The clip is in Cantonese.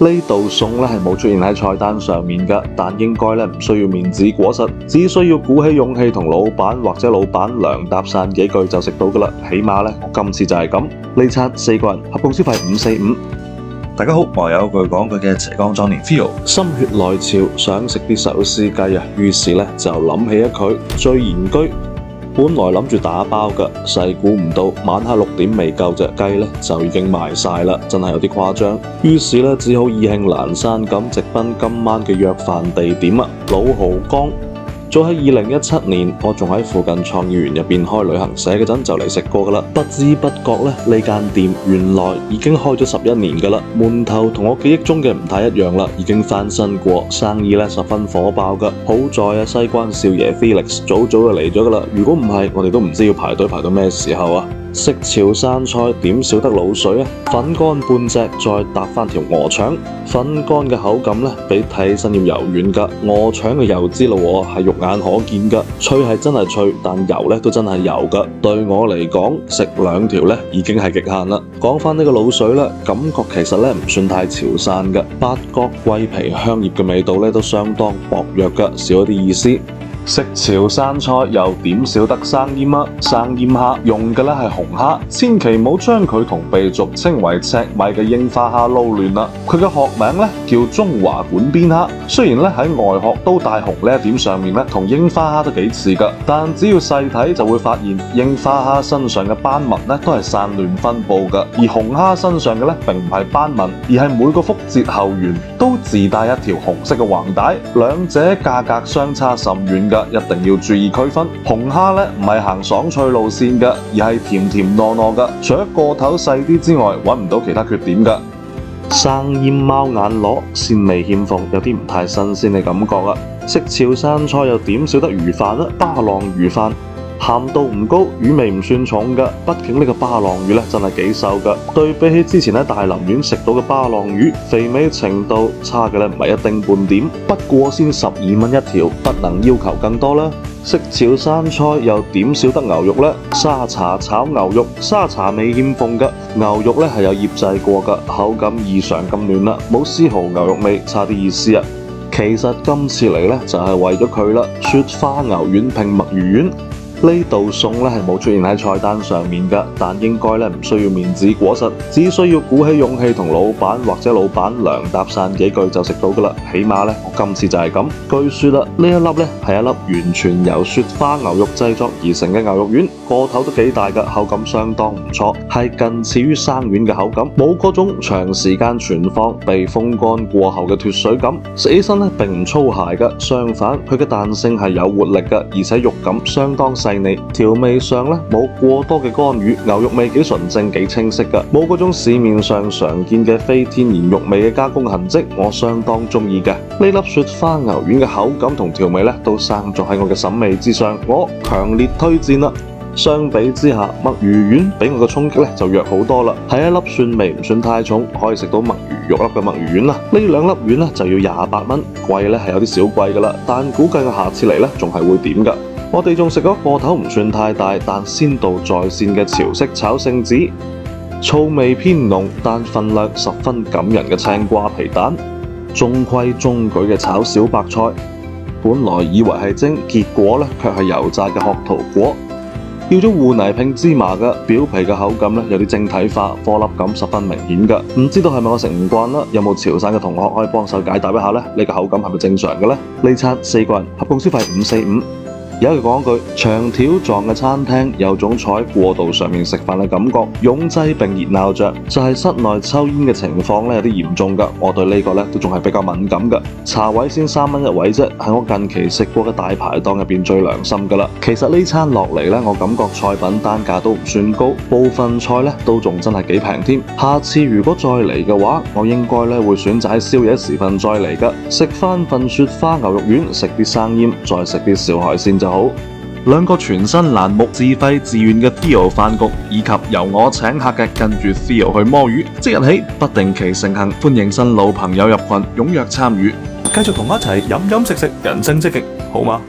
呢道餸咧係冇出現喺菜單上面㗎，但應該咧唔需要面子果實，只需要鼓起勇氣同老闆或者老闆娘搭訕幾句就食到㗎啦。起碼咧，我今次就係咁。呢餐4個人合共消費545。大家好，我有句講句嘅斜槓壯年 Theo，心血來潮想食啲手撕雞啊，於是咧就諗起一佢醉賢居。本來諗住打包㗎，細估唔到晚黑6點未夠隻雞咧就已經賣晒啦，真係有啲誇張。於是咧只好意興闌珊咁直奔今晚嘅約飯地點啊，老蠔江。早喺2017年，我仲喺附近創意園入邊開旅行社嗰陣就嚟食過㗎啦。不知不覺咧，呢間店原來已經開咗11年㗎啦。門頭同我記憶中嘅唔太一樣啦，已經翻新過，生意咧十分火爆㗎。好在啊，西關少爺 Felix 早早就嚟咗㗎啦。如果唔係，我哋都唔知要排隊排到咩時候啊！食潮汕菜點少得滷水啊？粉乾半隻，再搭翻條鵝腸。粉乾嘅口感咧，比睇起身要柔軟㗎。鵝腸嘅油脂咯係肉眼可見㗎，脆係真係脆，但油咧都真係油㗎。對我嚟講，食2條咧已經係極限啦。講翻呢個滷水咧，感覺其實咧唔算太潮汕㗎，八角、桂皮、香葉嘅味道咧都相當薄弱㗎，少一啲意思。食潮汕菜又點少得生醃啊？生醃蝦用嘅咧係紅蝦，千祈唔好將佢同被俗稱為赤米嘅櫻花蝦撈亂啦。佢嘅學名咧叫中華管邊蝦，雖然咧喺外殼都帶紅呢一點上面咧同櫻花蝦都幾似㗎，但只要細睇就會發現櫻花蝦身上嘅斑紋咧都係散亂分佈㗎，而紅蝦身上嘅咧並唔係斑紋，而係每個腹節後緣都自帶一條紅色嘅橫帶，兩者價格相差甚遠。一定要注意區分，紅蝦咧唔係行爽脆路線嘅，而係甜甜糯糯嘅。除咗個頭細啲之外，揾唔到其他缺點嘅。生醃貓眼螺，鮮味欠奉，有啲唔太新鮮嘅感覺啊！食潮汕菜又點少得魚飯啦，巴浪魚飯。鹹度唔高，魚味唔算重㗎。畢竟呢個巴浪魚咧真係幾瘦㗎，對比起之前喺大林苑食到嘅巴浪魚，肥美程度差嘅咧唔係一丁半點。不過先12蚊一條，不能要求更多啦。食潮汕菜又點少得牛肉呢？沙茶炒牛肉，沙茶味欠奉㗎。牛肉咧係有醃製過㗎，口感異常咁嫩啦，冇絲毫牛肉味，差啲意思啊。其實今次嚟咧就係為咗佢啦，雪花牛丸拼墨魚丸。呢道餸咧係冇出現喺菜單上面㗎，但應該咧唔需要面子果實，只需要鼓起勇氣同老闆或者老闆娘搭訕幾句就食到㗎啦。起碼咧，我今次就係咁。據說啦，呢一粒咧係一粒完全由雪花牛肉製作而成嘅牛肉丸，個頭都幾大㗎，口感相當唔錯，係近似於生丸嘅口感，冇嗰種長時間存放被風乾過後嘅脫水感。食起身咧並唔粗鞋㗎，相反佢嘅彈性係有活力㗎，而且肉感相當細。調味上咧冇過多嘅干預，牛肉味幾純正幾清晰㗎，冇嗰種市面上常見嘅非天然肉味嘅加工痕跡，我相當中意嘅。呢粒雪花牛丸嘅口感同調味咧都生咗喺我嘅審美之上，我強烈推薦啦。相比之下，墨魚丸俾我嘅衝擊咧就弱好多啦，係一粒蒜味唔算太重，可以食到墨魚肉粒嘅墨魚丸啦。呢2粒丸咧就要28蚊，貴咧係有啲小貴㗎啦，但估計我下次嚟咧仲係會點㗎。我哋仲食咗個頭唔算太大，但鮮度在線嘅潮式炒聖子，醋味偏濃，但份量十分感人嘅青瓜皮蛋，中規中矩嘅炒小白菜。本來以為係蒸，結果咧卻係油炸嘅學徒果。叫咗芋泥拼芝麻嘅表皮嘅口感咧有啲晶體化，顆粒感十分明顯㗎。唔知道係咪我食唔慣啦？有冇潮汕嘅同學可以幫手解答一下呢？呢個口感係咪正常嘅呢？呢餐4個人合共消費545。有一句講句，長條狀嘅餐廳有種坐喺過道上面食飯嘅感覺，擁擠並熱鬧着，就係室內抽煙嘅情況咧有啲嚴重㗎。我對呢個咧都仲係比較敏感㗎。茶位先3蚊一位啫，係我近期食過嘅大排檔入邊最良心㗎啦。其實呢餐落嚟咧，我感覺菜品單價都唔算高，部分菜咧都仲真係幾平添。下次如果再嚟嘅話，我應該咧會選擇喺宵夜時分再嚟㗎，食翻份雪花牛肉丸，食啲生醃，再食啲小海鮮就好。2個全新欄目自費自願嘅 Theo 飯局，以及由我請客嘅跟住 Theo 去摸魚，即日起不定期盛行，歡迎新老朋友入群，踴躍參與，繼續同我一齊飲飲食食，人生積極，好嗎？